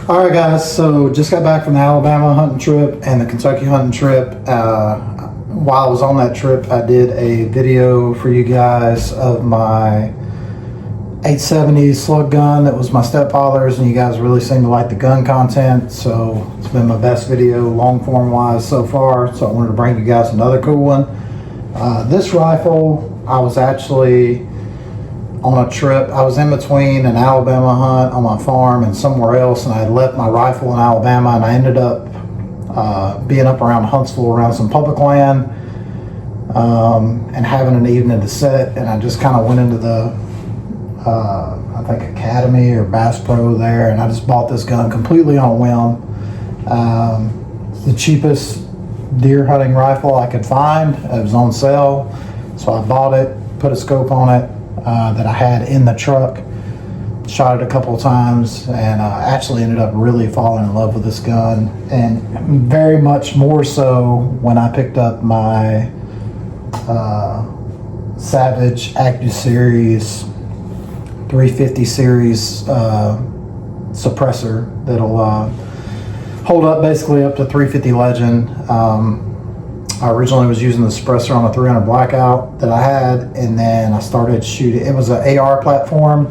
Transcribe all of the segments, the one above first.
All right, guys. So just got back from the Alabama hunting trip and the Kentucky hunting trip. While I was on that trip, I did a video for you guys of my 870 slug gun. That was my stepfather's, and you guys really seem to like the gun content. So it's been my best video, long form wise, so far. So I wanted to bring you guys another cool one. This rifle, I was actually on a trip. I was in between an Alabama hunt on my farm and somewhere else, and I had left my rifle in Alabama, and I ended up being up around Huntsville around some public land and having an evening to set, and I just kind of went into the I think Academy or Bass Pro there, and I just bought this gun completely on a whim. It's the cheapest deer hunting rifle I could find. It was on sale, so I bought it, put a scope on it that I had in the truck, shot it a couple of times, and actually ended up really falling in love with this gun, and very much more so when I picked up my Savage Accu Series 350 series suppressor that'll hold up basically up to 350 Legend. I originally was using the suppressor on a 300 Blackout that I had, and then I started shooting. It was an AR platform,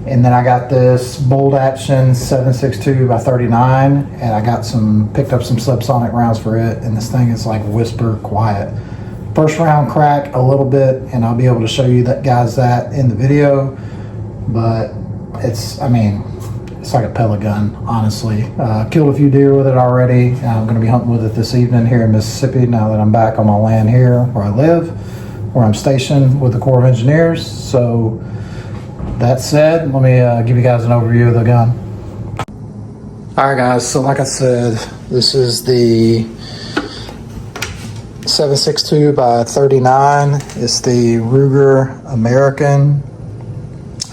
and then I got this bolt action 7.62 by 39, and I got picked up some subsonic rounds for it, and this thing is like whisper quiet. First round crack a little bit, and I'll be able to show you that in the video, but it's like a pellet gun, honestly. Killed a few deer with it already. I'm going to be hunting with it this evening here in Mississippi now that I'm back on my land here where I live, where I'm stationed with the Corps of Engineers. So that said, let me give you guys an overview of the gun. All right, guys, so like I said, this is the 7.62 by 39. It's the Ruger American.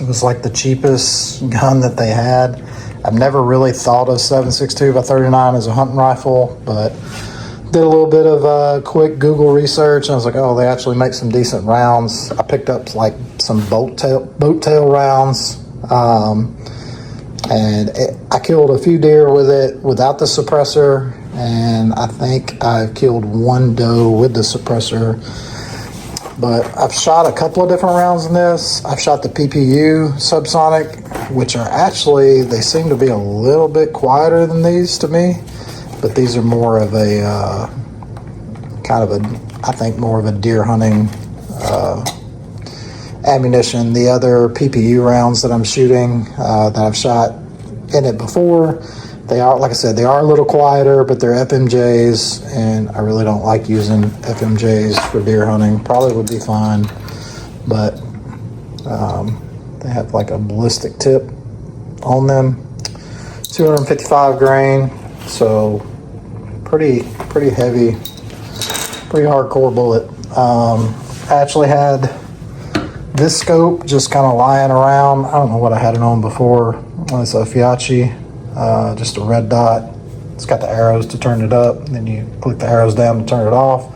It was like the cheapest gun that they had. I've never really thought of 7.62 by 39 as a hunting rifle, but did a little bit of quick Google research, and I was like, oh, they actually make some decent rounds. I picked up like some boat tail rounds, and I killed a few deer with it without the suppressor, and I think I've killed one doe with the suppressor. But I've shot a couple of different rounds in this. I've shot the PPU Subsonic, which are actually, they seem to be a little bit quieter than these to me, but these are more of a I think more of a deer hunting ammunition. The other PPU rounds that I'm shooting, that I've shot in it before, they are, like I said, they are a little quieter, but they're FMJs, and I really don't like using FMJs for deer hunting. Probably would be fine, but they have like a ballistic tip on them. 255 grain, so pretty heavy, pretty hardcore bullet. I actually had this scope just kind of lying around. I don't know what I had it on before. It's a Fiachi. Just a red dot. It's got the arrows to turn it up, and then you click the arrows down to turn it off.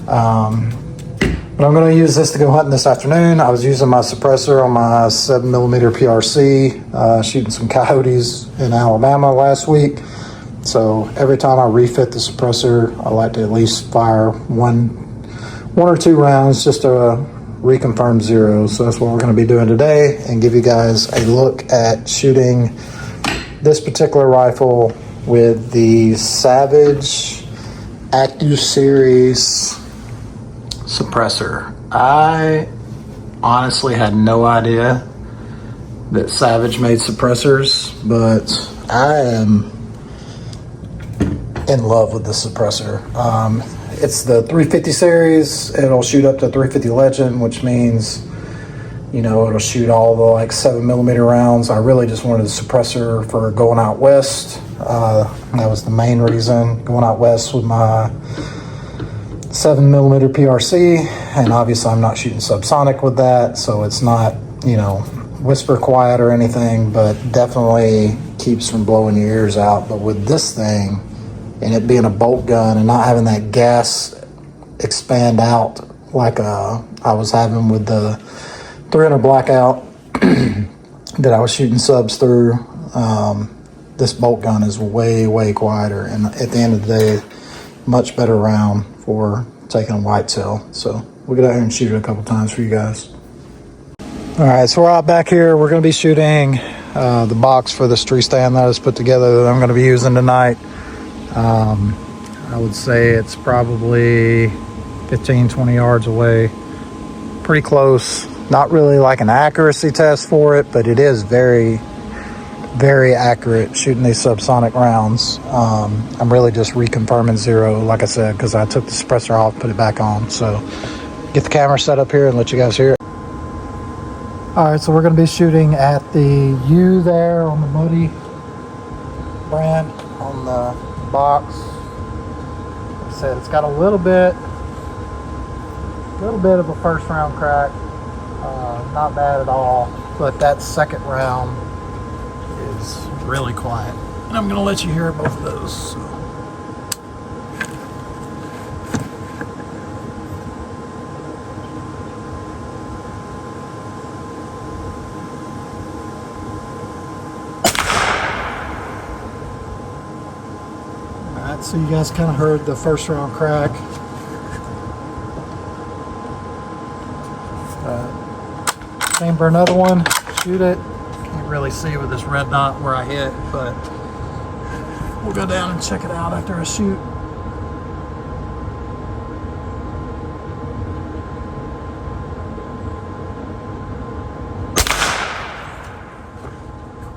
But I'm going to use this to go hunting this afternoon. I was using my suppressor on my 7mm PRC, shooting some coyotes in Alabama last week. So every time I refit the suppressor, I like to at least fire one or two rounds just to reconfirm zero. So that's what we're going to be doing today, and give you guys a look at shooting this particular rifle with the Savage Accu Series Suppressor. I honestly had no idea that Savage made suppressors, but I am in love with the suppressor. It's the 350 series. It'll shoot up to 350 Legend, which means, you know, it'll shoot all the like 7mm rounds. I really just wanted a suppressor for going out west. That was the main reason, going out west with my 7mm PRC, and obviously I'm not shooting subsonic with that, so it's not, you know, whisper quiet or anything, but definitely keeps from blowing your ears out. But with this thing, and it being a bolt gun and not having that gas expand out like I was having with the 300 Blackout that I was shooting subs through, this bolt gun is way quieter, and at the end of the day, much better round for taking a whitetail. So we'll get out here and shoot it a couple times for you guys. All right, so we're out back here. We're going to be shooting the box for this tree stand that I just put together that I'm going to be using tonight. I would say it's probably 15-20 yards away, pretty close. Not really like an accuracy test for it, but it is very accurate shooting these subsonic rounds. I'm really just reconfirming zero, like I said, because I took the suppressor off, put it back on. So get the camera set up here and let you guys hear it. All right, so we're going to be shooting at the U there on the Muddy brand on the box. Like I said, it's got a little bit of a first round crack. Not bad at all, but that second round is really quiet. And I'm going to let you hear both of those. So. Alright, so you guys kind of heard the first round crack. Same for another one. Shoot it. Can't really see with this red dot where I hit, but we'll go down and check it out after I shoot.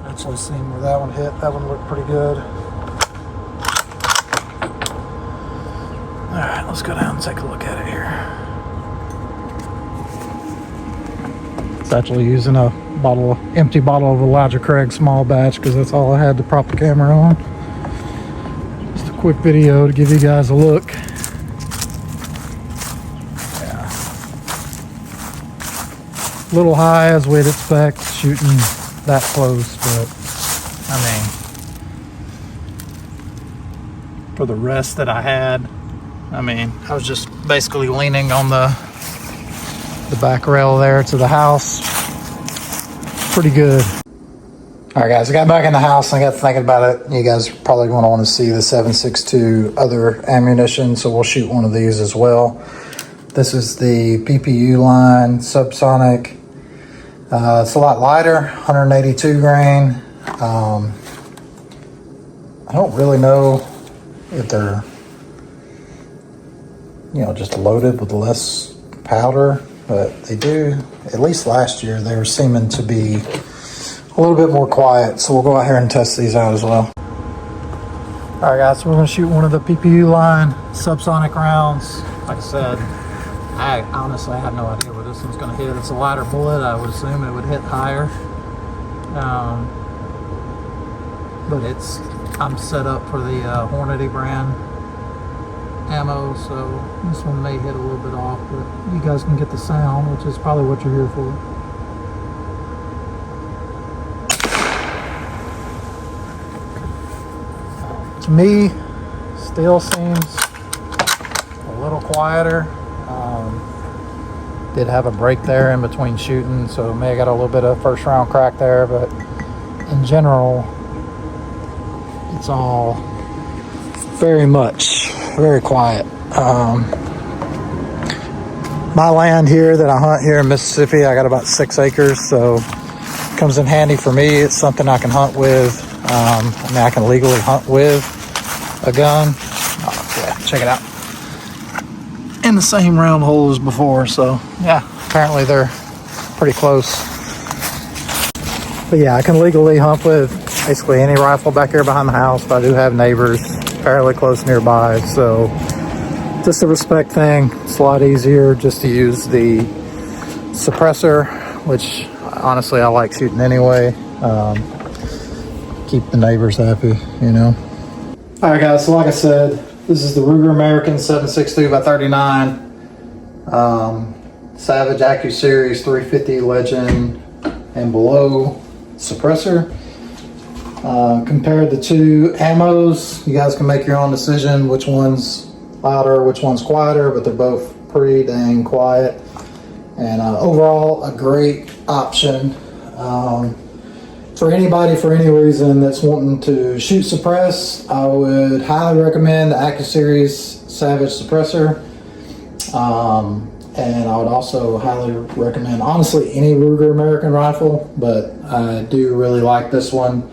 Actually seeing where that one hit. That one looked pretty good. Alright, let's go down and take a look at it here. It's actually using a empty bottle of Elijah Craig small batch because that's all I had to prop the camera on. Just a quick video to give you guys a look. Yeah. A little high as we'd expect shooting that close, but I mean, for the rest that I had, I was just basically leaning on the back rail there to the house. Pretty good. All right, guys, I got back in the house and I got thinking about it. You guys are probably going to want to see the 7.62 other ammunition, so we'll shoot one of these as well. This is the PPU line Subsonic. It's a lot lighter, 182 grain. I don't really know if they're, just loaded with less powder, but they do, at least last year, they were seeming to be a little bit more quiet. So we'll go out here and test these out as well. All right, guys, so we're going to shoot one of the PPU line Subsonic rounds. Like I said, I honestly have no idea where this one's going to hit. It's a lighter bullet. I would assume it would hit higher. But I'm set up for the Hornady brand ammo, so this one may hit a little bit off, but you guys can get the sound, which is probably what you're here for. To me, still seems a little quieter. Did have a break there in between shooting, so may have got a little bit of first round crack there, but in general, it's all very quiet. My land here that I hunt here in Mississippi, I got about 6 acres, so it comes in handy for me. It's something I can hunt with. I can legally hunt with a gun. Oh, yeah, check it out. In the same round hole as before, so yeah, apparently they're pretty close. But yeah, I can legally hunt with basically any rifle back here behind the house, but I do have neighbors fairly close nearby, so just a respect thing. It's a lot easier just to use the suppressor, which honestly I like shooting anyway. Keep the neighbors happy, All right, guys, so like I said, this is the Ruger American 7.62 by 39 Savage Accu Series 350 Legend and below suppressor. Compared the two ammos, you guys can make your own decision which one's louder, which one's quieter, but they're both pretty dang quiet. And overall, a great option. for anybody, for any reason, that's wanting to shoot suppress, I would highly recommend the Accu Series Savage Suppressor. And I would also highly recommend, honestly, any Ruger American rifle, but I do really like this one.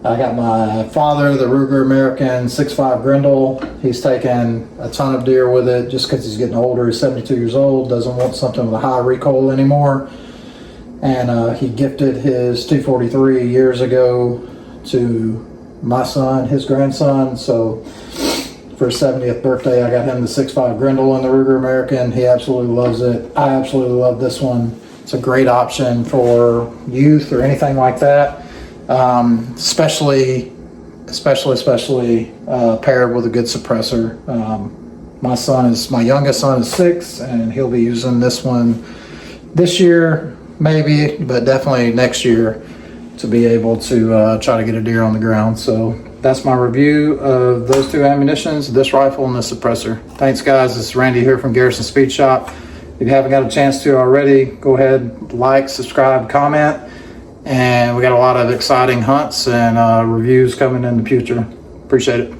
I got my father the Ruger American 6.5 Grendel. He's taken a ton of deer with it just because he's getting older. He's 72 years old, doesn't want something with a high recoil anymore. And he gifted his 243 years ago to my son, his grandson. So for his 70th birthday, I got him the 6.5 Grendel in the Ruger American. He absolutely loves it. I absolutely love this one. It's a great option for youth or anything like that, especially paired with a good suppressor. My youngest son is 6, and he'll be using this one this year, maybe, but definitely next year, to be able to try to get a deer on the ground. So that's my review of those two ammunitions, this rifle and this suppressor. Thanks, guys. This is Randy here from Garrison Speed Shop. If you haven't got a chance to already, go ahead, like, subscribe, comment. And we got a lot of exciting hunts and reviews coming in the future. Appreciate it.